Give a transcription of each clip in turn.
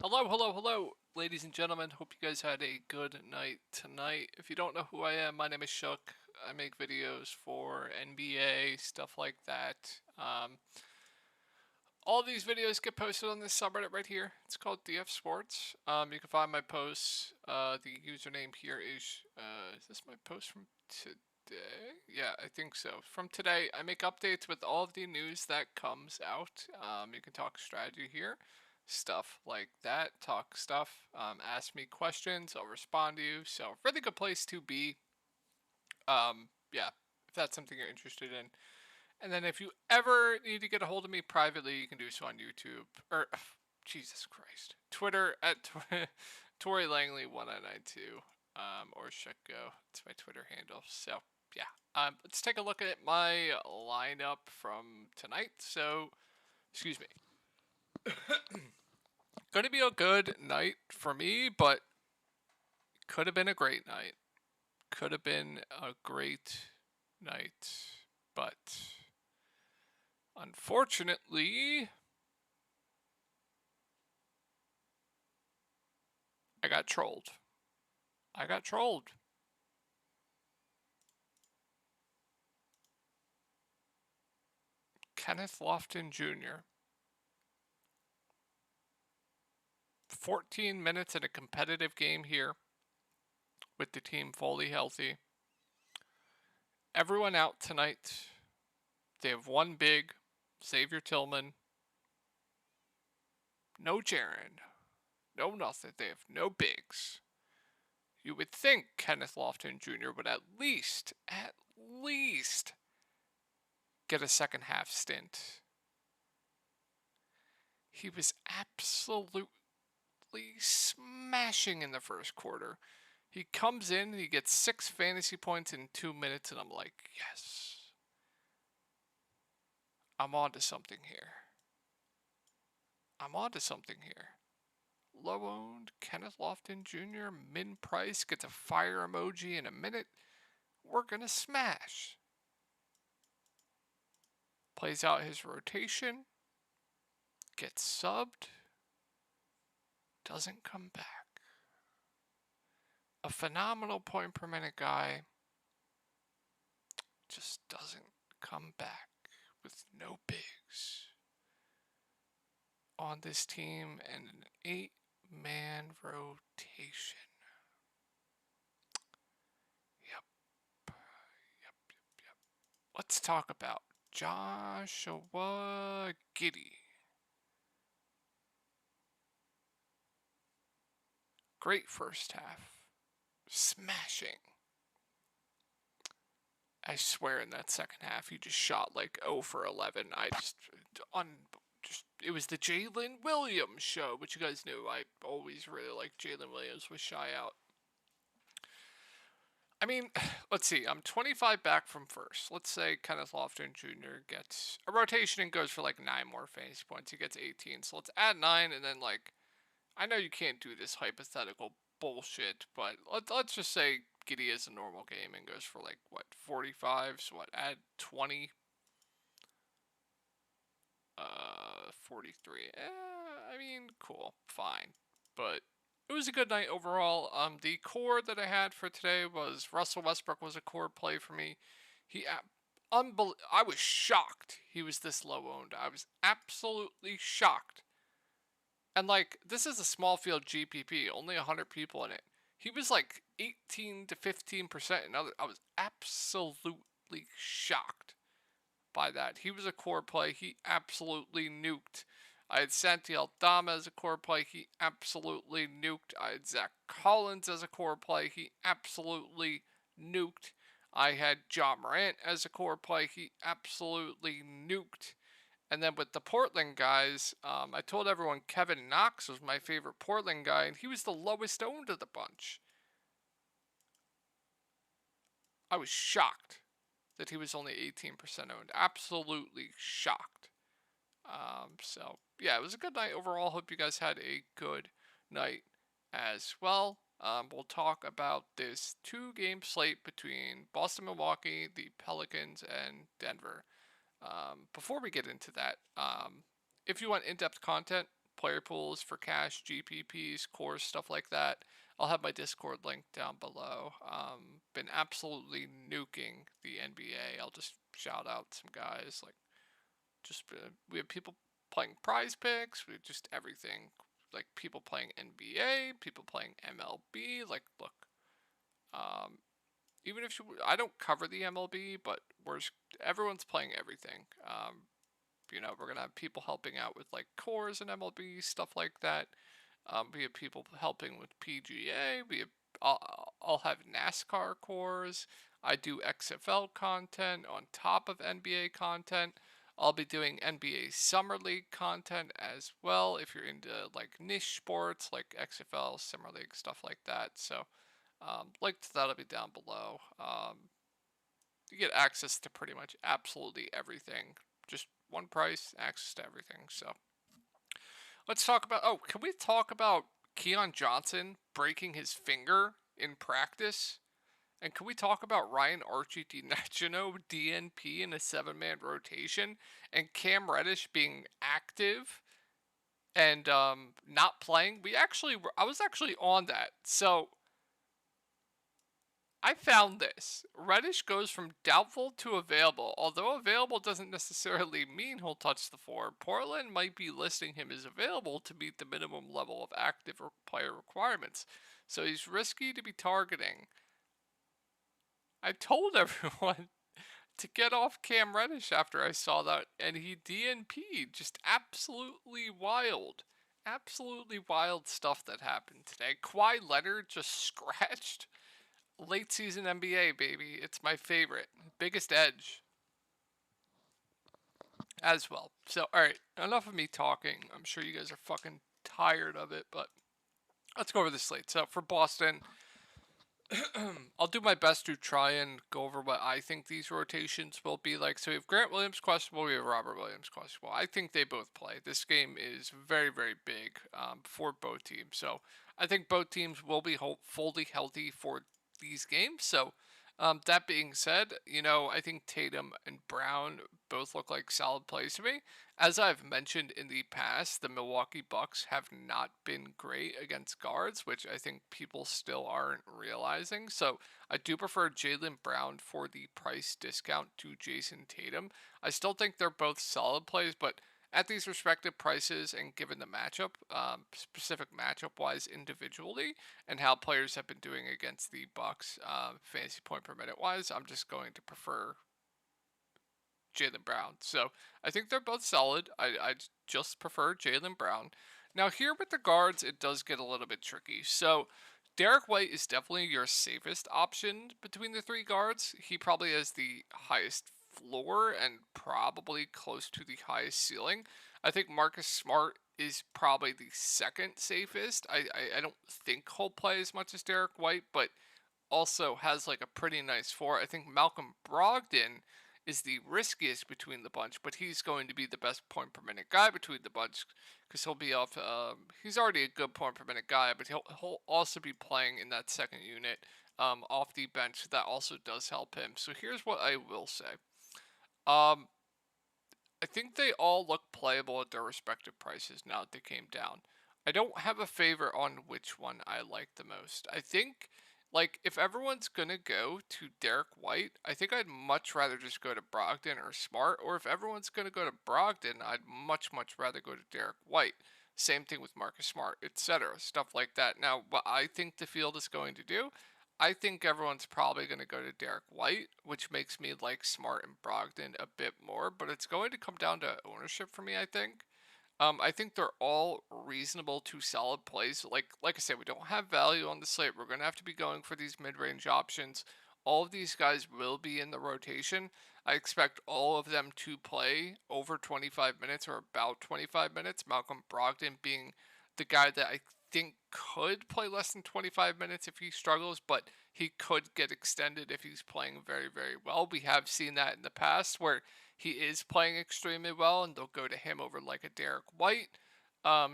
Hello, hello, hello, ladies and gentlemen. Hope you guys had a good night tonight. If you don't know who I am, my name is Shook. I make videos for NBA, stuff like that. All these videos get posted on this subreddit right here. It's called DF Sports. You can find my posts. The username here is this my post from today? Yeah, I think so. From today, I make updates with all of the news that comes out. You can talk strategy here, stuff like that. Talk stuff. Ask me questions. I'll respond to you. So really good place to be. Yeah, if that's something you're interested in. And then if you ever need to get a hold of me privately, you can do so on YouTube or Jesus Christ, Twitter at Tory Langley 1992 or Shekgo. It's my Twitter handle. So yeah, let's take a look at my lineup from tonight. So excuse me. Going to be a good night for me, but could have been a great night. Could have been a great night, but unfortunately, I got trolled. I got trolled. Kenneth Lofton Jr. 14 minutes in a competitive game here with the team fully healthy. Everyone out tonight. They have one big, Xavier Tillman. No Jaren. No nothing. They have no bigs. You would think Kenneth Lofton Jr. would at least get a second half stint. He was absolutely smashing in the first quarter. He comes in and he gets 6 fantasy points in 2 minutes, and I'm like, yes, I'm on to something here. I'm on to something here. Low owned Kenneth Lofton Jr., min price, gets a fire emoji in a minute. We're going to smash. Plays out his rotation, gets subbed, doesn't come back. A phenomenal point per minute guy just doesn't come back with no bigs on this team and an 8-man rotation. Yep. Let's talk about Joshua Giddey. Great first half. Smashing. I swear in that second half he just shot like 0 for 11. It was the Jalen Williams show, which you guys knew I always really liked Jalen Williams with Shy Out. I mean, let's see. I'm 25 back from first. Let's say Kenneth Lofton Jr. gets a rotation and goes for like 9 more fantasy points. He gets 18. So let's add 9 and then like, I know you can't do this hypothetical bullshit, but let's just say Giddey is a normal game and goes for like what 45. So what? Add 20. 43. I mean, cool, fine, but it was a good night overall. The core that I had for today was Russell Westbrook was a core play for me. He, I was shocked he was this low owned. I was absolutely shocked. And like, this is a small field GPP, only 100 people in it. He was like 18 to 15% in other. I was absolutely shocked by that. He was a core play. He absolutely nuked. I had Santi Aldama as a core play. He absolutely nuked. I had Zach Collins as a core play. He absolutely nuked. I had John Morant as a core play. He absolutely nuked. And then with the Portland guys, I told everyone Kevin Knox was my favorite Portland guy, and he was the lowest owned of the bunch. I was shocked that he was only 18% owned. Absolutely shocked. So, yeah, it was a good night overall. Hope you guys had a good night as well. We'll talk about this 2-game slate between Boston, Milwaukee, the Pelicans, and Denver. Before we get into that, if you want in-depth content, player pools for cash, GPPs, cores, stuff like that. I'll have my Discord link down below. Been absolutely nuking the NBA. I'll just shout out some guys like we have people playing Prize Picks. We have just everything. Like people playing NBA, people playing MLB. Like look, um, even if I don't cover the MLB, but everyone's playing everything. We're gonna have people helping out with like cores and MLB stuff like that. We have people helping with PGA. I'll have NASCAR cores. I do XFL content on top of NBA content. I'll be doing NBA Summer League content as well if you're into like niche sports like XFL, Summer League, stuff like that. So, link to that'll be down below. You get access to pretty much absolutely everything. Just one price, access to everything. So, let's talk about. Oh, can we talk about Keon Johnson breaking his finger in practice? And can we talk about Ryan Archie-DiNaggio DNP in a 7-man rotation and Cam Reddish being active and not playing? I was actually on that. So I found this. Reddish goes from doubtful to available. Although available doesn't necessarily mean he'll touch the floor, Portland might be listing him as available to meet the minimum level of active player requirements. So he's risky to be targeting. I told everyone to get off Cam Reddish after I saw that, and he DNP'd. Just absolutely wild. Absolutely wild stuff that happened today. Kawhi Leonard just scratched. Late season NBA, baby. It's my favorite. Biggest edge. As well. So, alright. Enough of me talking. I'm sure you guys are fucking tired of it, but let's go over the slate. So, for Boston, I'll do my best to try and go over what I think these rotations will be like. So we have Grant Williams questionable, we have Robert Williams questionable. I think they both play. This game is very, very big for both teams. So I think both teams will be fully healthy for these games. So that being said, I think Tatum and Brown both look like solid plays to me. As I've mentioned in the past, the Milwaukee Bucks have not been great against guards, which I think people still aren't realizing. So I do prefer Jaylen Brown for the price discount to Jason Tatum. I still think they're both solid plays, but at these respective prices and given the matchup, specific matchup wise individually, and how players have been doing against the Bucks, fantasy point per minute wise, I'm just going to prefer Jaylen Brown. So I think they're both solid. I just prefer Jaylen Brown. Now here with the guards, it does get a little bit tricky. So Derek White is definitely your safest option between the three guards. He probably has the highest floor and probably close to the highest ceiling. I think Marcus Smart is probably the second safest. I don't think he'll play as much as Derek White, but also has like a pretty nice floor. I think Malcolm Brogdon is the riskiest between the bunch, but he's going to be the best point per minute guy between the bunch because he'll be off. He's already a good point per minute guy, but he'll also be playing in that second unit off the bench. That also does help him. So here's what I will say. I think they all look playable at their respective prices now that they came down. I don't have a favor on which one I like the most. I think, like, if everyone's gonna go to Derek White, I think I'd much rather just go to Brogdon or Smart. Or if everyone's gonna go to Brogdon, I'd much rather go to Derek White. Same thing with Marcus Smart, etc. Stuff like that. Now, what I think the field is going to do, I think everyone's probably going to go to Derek White, which makes me like Smart and Brogdon a bit more, but it's going to come down to ownership for me, I think. I think they're all reasonable to solid plays. Like I said, we don't have value on the slate. We're going to have to be going for these mid-range options. All of these guys will be in the rotation. I expect all of them to play over 25 minutes or about 25 minutes. Malcolm Brogdon being the guy that I think could play less than 25 minutes if he struggles, but he could get extended if he's playing very, very well. We have seen that in the past where he is playing extremely well and they'll go to him over like a Derek White.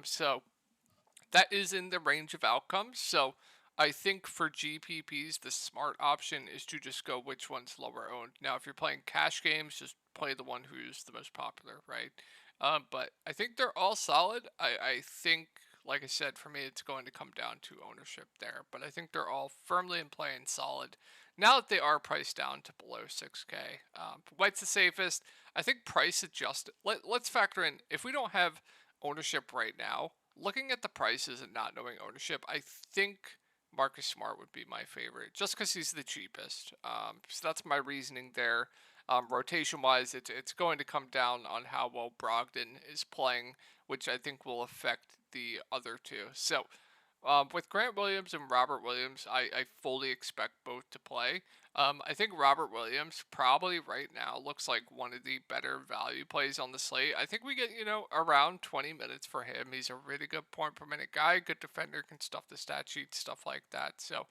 So that is in the range of outcomes. So I think for GPPs, the smart option is to just go which one's lower owned. Now, if you're playing cash games, just play the one who's the most popular, right? But I think they're all solid. I think, like I said, for me, it's going to come down to ownership there. But I think they're all firmly in play and solid. Now that they are priced down to below 6K, White's the safest. I think price adjusted. Let's factor in, if we don't have ownership right now, looking at the prices and not knowing ownership, I think Marcus Smart would be my favorite, just because he's the cheapest. So that's my reasoning there. Rotation wise, it's going to come down on how well Brogdon is playing, which I think will affect the other two. So with Grant Williams and Robert Williams, I fully expect both to play. I think Robert Williams probably right now looks like one of the better value plays on the slate. I think we get, around 20 minutes for him. He's a really good point per minute guy, good defender, can stuff the stat sheet, stuff like that. So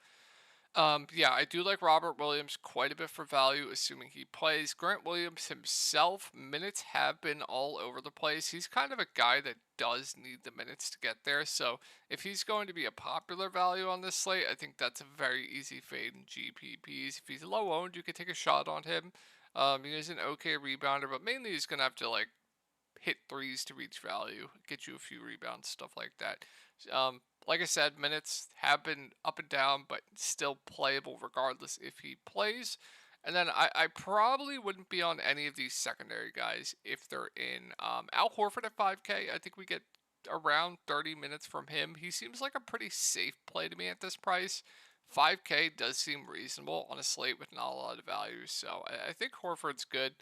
yeah, I do like Robert Williams quite a bit for value, assuming he plays. Grant Williams himself, minutes have been all over the place. He's kind of a guy that does need the minutes to get there. So if he's going to be a popular value on this slate, I think that's a very easy fade in GPPs. If he's low owned, you could take a shot on him. He's an okay rebounder, but mainly he's gonna have to like hit threes to reach value, get you a few rebounds, stuff like that. Like I said, minutes have been up and down, but still playable regardless if he plays. And then I probably wouldn't be on any of these secondary guys if they're in. Al Horford at 5K, I think we get around 30 minutes from him. He seems like a pretty safe play to me at this price. 5K does seem reasonable on a slate with not a lot of value, so I think Horford's good.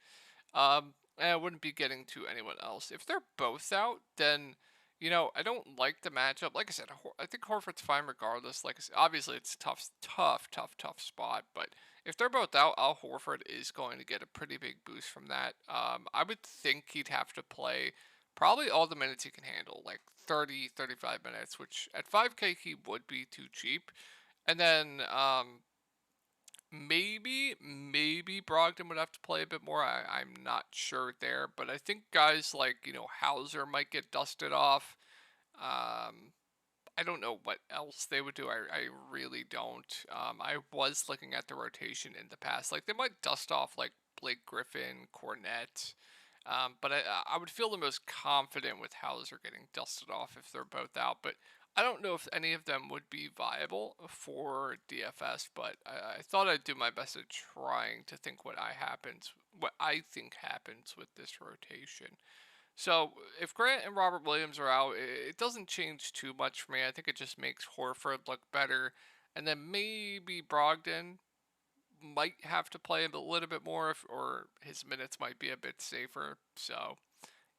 And I wouldn't be getting to anyone else. If they're both out, then I don't like the matchup. Like I said, I think Horford's fine regardless. Like I said, obviously it's a tough spot. But if they're both out, Al Horford is going to get a pretty big boost from that. I would think he'd have to play probably all the minutes he can handle, like 30, 35 minutes, which at 5K he would be too cheap. And then maybe Brogdon would have to play a bit more. I'm not sure there, but I think guys like, Hauser might get dusted off. Um, I don't know what else they would do. I really don't. I was looking at the rotation in the past. Like, they might dust off, like, Blake Griffin, Cornette. But I would feel the most confident with Hauser getting dusted off if they're both out. But I don't know if any of them would be viable for DFS. But I thought I'd do my best at trying to think what I think happens with this rotation. So if Grant and Robert Williams are out, it doesn't change too much for me. I think it just makes Horford look better, and then maybe Brogdon might have to play a little bit more, or his minutes might be a bit safer. So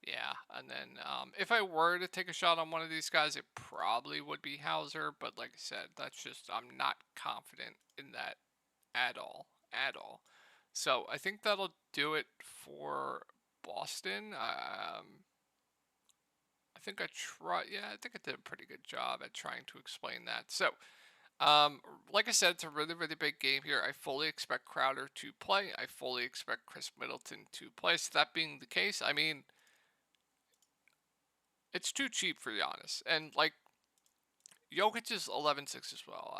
yeah, and then if I were to take a shot on one of these guys, it probably would be Hauser. But like I said, that's just, I'm not confident in that at all, at all. So I think that'll do it for Boston. I think I try. Yeah, I think I did a pretty good job at trying to explain that. So, like I said, it's a really, really big game here. I fully expect Crowder to play. I fully expect Chris Middleton to play. So that being the case, I mean, it's too cheap for Giannis, and like Jokic is 11-6 as well.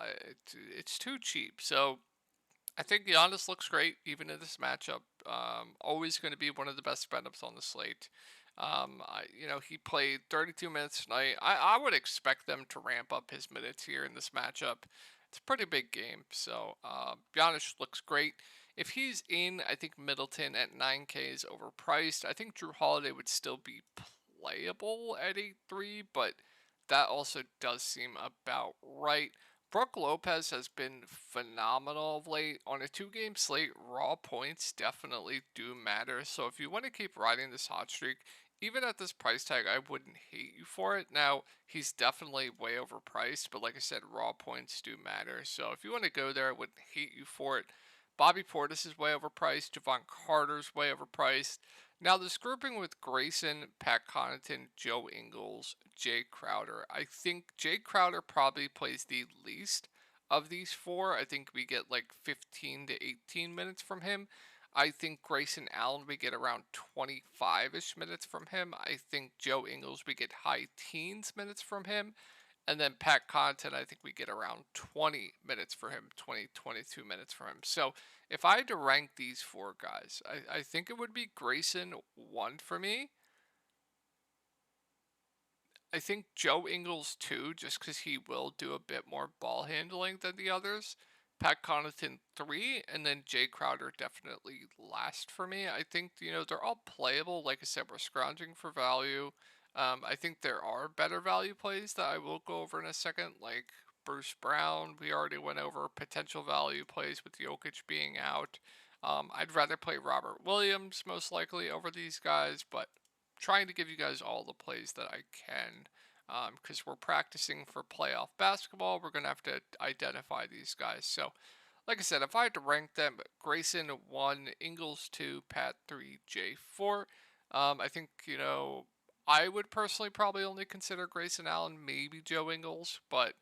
It's too cheap. So I think Giannis looks great even in this matchup. Always going to be one of the best spend-ups on the slate. He played 32 minutes tonight. I would expect them to ramp up his minutes here in this matchup. It's a pretty big game, so Giannis looks great. If he's in, I think Middleton at 9K is overpriced. I think Drew Holiday would still be playable at 8-3, but that also does seem about right. Brook Lopez has been phenomenal of late. On a 2-game slate, raw points definitely do matter. So if you want to keep riding this hot streak, even at this price tag, I wouldn't hate you for it. Now, he's definitely way overpriced, but like I said, raw points do matter. So if you want to go there, I wouldn't hate you for it. Bobby Portis is way overpriced. Javon Carter's way overpriced. Now, this grouping with Grayson, Pat Connaughton, Joe Ingles, Jay Crowder, I think Jay Crowder probably plays the least of these four. I think we get like 15 to 18 minutes from him. I think Grayson Allen, we get around 25-ish minutes from him. I think Joe Ingles, we get high teens minutes from him. And then Pat Connaughton, I think we get around 20 minutes for him, 22 minutes for him. So if I had to rank these four guys, I think it would be Grayson 1 for me. I think Joe Ingles too, just because he will do a bit more ball handling than the others. Pat Connaughton three, and then Jay Crowder definitely last for me. I think they're all playable. Like I said, we're scrounging for value. I think there are better value plays that I will go over in a second, like Bruce Brown. We already went over potential value plays with Jokic being out. I'd rather play Robert Williams most likely over these guys, but trying to give you guys all the plays that I can because we're practicing for playoff basketball. We're going to have to identify these guys. So, like I said, if I had to rank them, Grayson 1, Ingles 2, Pat 3, J 4. I think, I would personally probably only consider Grayson Allen, maybe Joe Ingles, but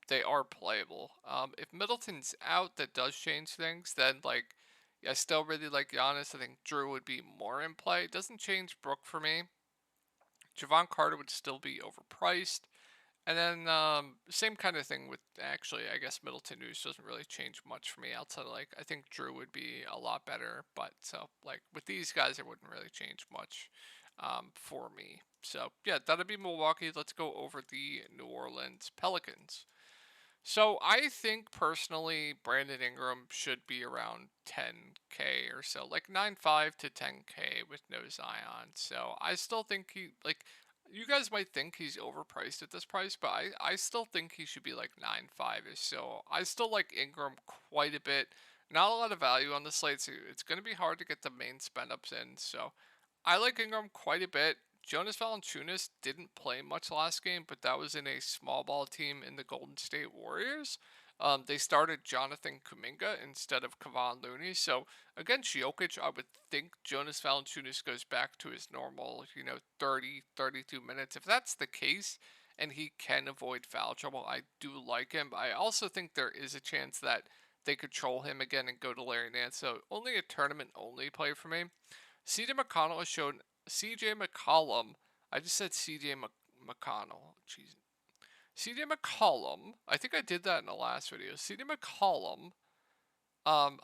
they are playable. If Middleton's out, that does change things. Then, I still really like Giannis. I think Drew would be more in play. It doesn't change Brook for me. Javon Carter would still be overpriced. And then same kind of thing with actually, I guess Middleton news doesn't really change much for me outside of I think Drew would be a lot better, but so with these guys it wouldn't really change much for me. So yeah, that'd be Milwaukee. Let's go over the New Orleans Pelicans. So I think personally, Brandon Ingram should be around 10K or so, like 9.5 to 10K with no Zion. So I still think you guys might think he's overpriced at this price, but I still think he should be like 9.5 ish. So I still like Ingram quite a bit. Not a lot of value on the slate, so it's going to be hard to get the main spend ups in. So I like Ingram quite a bit. Jonas Valanciunas didn't play much last game, but that was in a small ball team in the Golden State Warriors. They started Jonathan Kuminga instead of Kevon Looney. So against Jokic, I would think Jonas Valanciunas goes back to his normal, 30, 32 minutes. If that's the case, and he can avoid foul trouble, I do like him. I also think there is a chance that they could troll him again and go to Larry Nance. So only a tournament only play for me. CJ McConnell has shown CJ McCollum. I just said CJ McConnell. Jeez. CJ McCollum. I think I did that in the last video. CJ McCollum.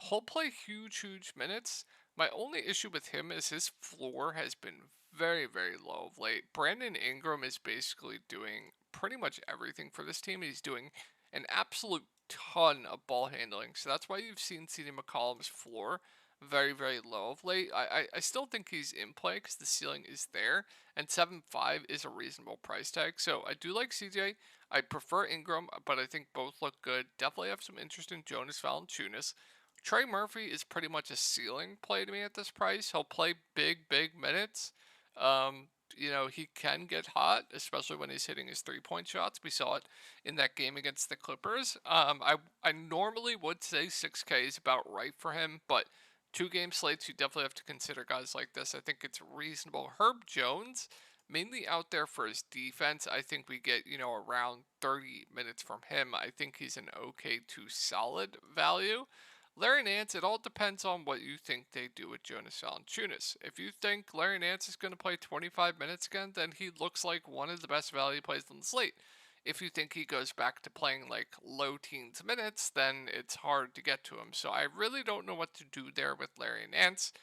He'll play huge minutes. My only issue with him is his floor has been very, very low of late. Brandon Ingram is basically doing pretty much everything for this team. He's doing an absolute ton of ball handling. So that's why you've seen CJ McCollum's floor very, very low of late. I still think he's in play because the ceiling is there, and 7.5 is a reasonable price tag. So I do like CJ. I prefer Ingram, but I think both look good. Definitely have some interest in Jonas Valanciunas. Trey Murphy is pretty much a ceiling play to me at this price. He'll play big minutes. He can get hot, especially when he's hitting his 3-point shots. We saw it in that game against the Clippers. I normally would say 6K is about right for him, but 2-game slates, you definitely have to consider guys like this. I think it's reasonable. Herb Jones, mainly out there for his defense. I think we get, around 30 minutes from him. I think he's an okay to solid value. Larry Nance, it all depends on what you think they do with Jonas Valanciunas. If you think Larry Nance is going to play 25 minutes again, then he looks like one of the best value plays on the slate. If you think he goes back to playing low teens minutes, then it's hard to get to him. So I really don't know what to do there with Larry Nance.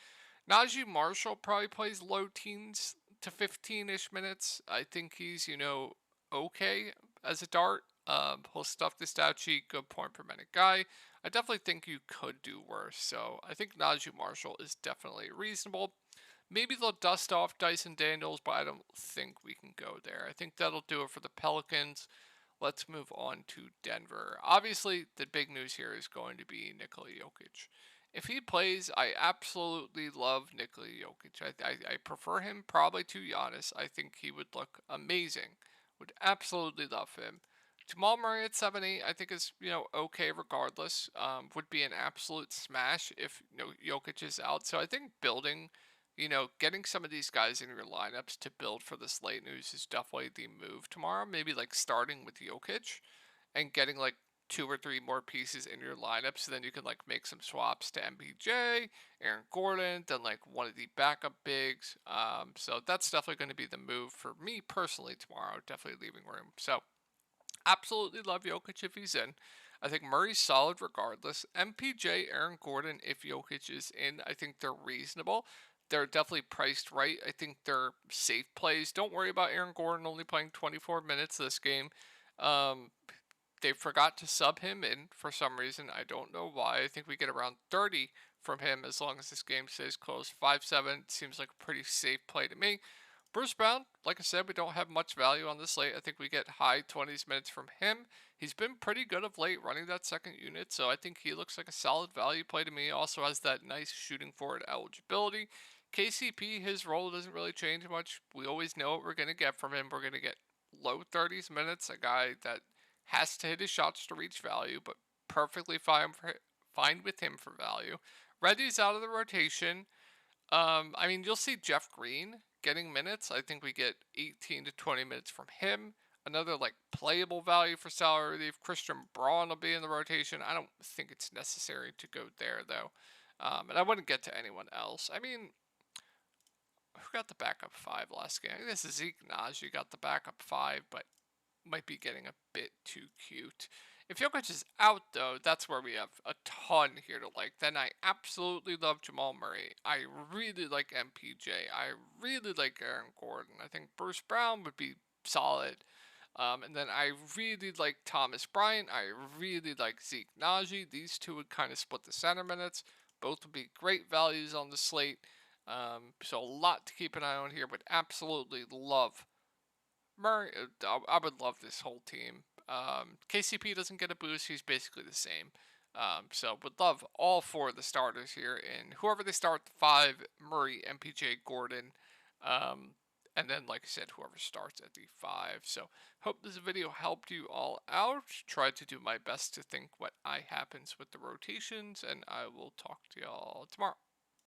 Najee Marshall probably plays low teens to 15-ish minutes. I think he's, okay as a dart. He'll stuff the stat sheet, good point per minute guy. I definitely think you could do worse. So I think Najee Marshall is definitely reasonable. Maybe they'll dust off Dyson Daniels, but I don't think we can go there. I think that'll do it for the Pelicans. Let's move on to Denver. Obviously, the big news here is going to be Nikola Jokic. If he plays, I absolutely love Nikola Jokic. I prefer him probably to Giannis. I think he would look amazing. Would absolutely love him. Jamal Murray at 70, I think is okay regardless. Would be an absolute smash if Jokic is out. So I think building, getting some of these guys in your lineups to build for this late news is definitely the move tomorrow. Maybe starting with Jokic and getting 2 or 3 more pieces in your lineup, so then you can make some swaps to MPJ, Aaron Gordon, then one of the backup bigs. So that's definitely going to be the move for me personally tomorrow. Definitely leaving room. So absolutely love Jokic if he's in. I think Murray's solid regardless. MPJ, Aaron Gordon, if Jokic is in, I think they're reasonable. they're definitely priced right. I think they're safe plays. Don't worry about Aaron Gordon only playing 24 minutes this game. Um, they forgot to sub him in for some reason. I don't know why. I think we get around 30 from him as long as this game stays close. 5-7 seems like a pretty safe play to me. Bruce Brown, like I said, we don't have much value on this slate. I think we get high 20s minutes from him. He's been pretty good of late running that second unit, so I think he looks like a solid value play to me. Also has that nice shooting forward eligibility. KCP, his role doesn't really change much. We always know what we're going to get from him. We're going to get low 30s minutes, a guy that has to hit his shots to reach value, but perfectly fine with him for value. Reddy's out of the rotation. I mean, you'll see Jeff Green getting minutes. I think we get 18 to 20 minutes from him. Another like playable value for salary relief. Christian Braun will be in the rotation. I don't think it's necessary to go there though, and I wouldn't get to anyone else. I mean, who got the backup five last game? I guess Zeke Naji got the backup five, but might be getting a bit too cute. If Jokic is out, though, that's where we have a ton here to like. Then I absolutely love Jamal Murray. I really like MPJ. I really like Aaron Gordon. I think Bruce Brown would be solid. And then I really like Thomas Bryant. I really like Zeke Naji. These two would kind of split the center minutes. Both would be great values on the slate. So a lot to keep an eye on here, but absolutely love Murray. I would love this whole team. KCP doesn't get a boost; he's basically the same. So would love all four of the starters here, and whoever they start, the five: Murray, MPJ, Gordon, and then like I said, whoever starts at the five. So hope this video helped you all out. Tried to do my best to think what happens with the rotations, and I will talk to y'all tomorrow.